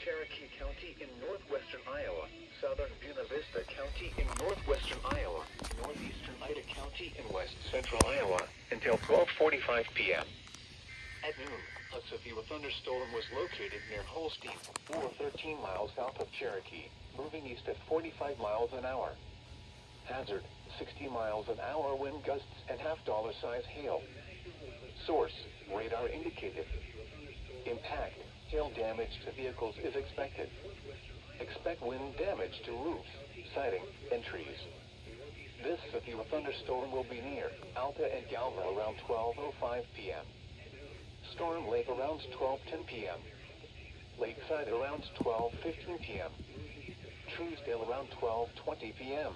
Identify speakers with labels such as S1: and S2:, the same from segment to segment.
S1: Cherokee County in northwestern Iowa, southern Buena Vista County in northwestern Iowa, northeastern Ida County in west central Iowa, until 12:45 p.m. At noon, a severe thunderstorm was located near Holstein, or 13 miles south of Cherokee, moving east at 45 miles an hour. Hazard, 60 miles an hour wind gusts and half-dollar size hail. Source, radar indicated. Impact, hail damage to vehicles is expected. Expect wind damage to roofs, siding, and trees. This severe thunderstorm will be near Alta and Galva around 12:05 p.m. Storm Lake around 12:10 p.m. Lakeside around 12:15 p.m. Truesdale around 12:20 p.m.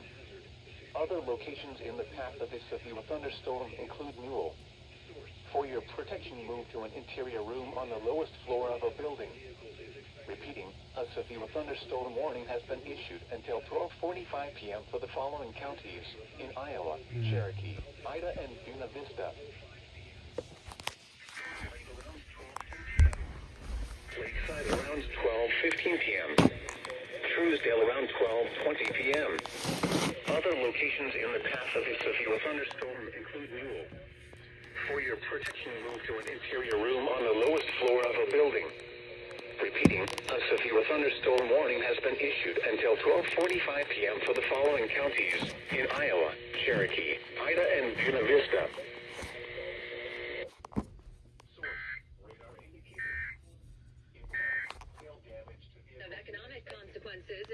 S1: Other locations in the path of this severe thunderstorm include Newell. For your protection, move to an interior room on the lowest floor of a building. Repeating, a severe thunderstorm warning has been issued until 12:45 p.m. for the following counties in Iowa, Cherokee, Ida, and Buena Vista. Lakeside around 12:15 p.m. Truesdale around 12:20 p.m. Other locations in the path of a severe thunderstorm include Newell. For your protection, move to an interior room on the lowest floor of a building. Repeating, a severe thunderstorm warning has been issued until 12:45 p.m. for the following counties in Iowa, Cherokee, Ida, and Buena Vista.
S2: Of economic consequences.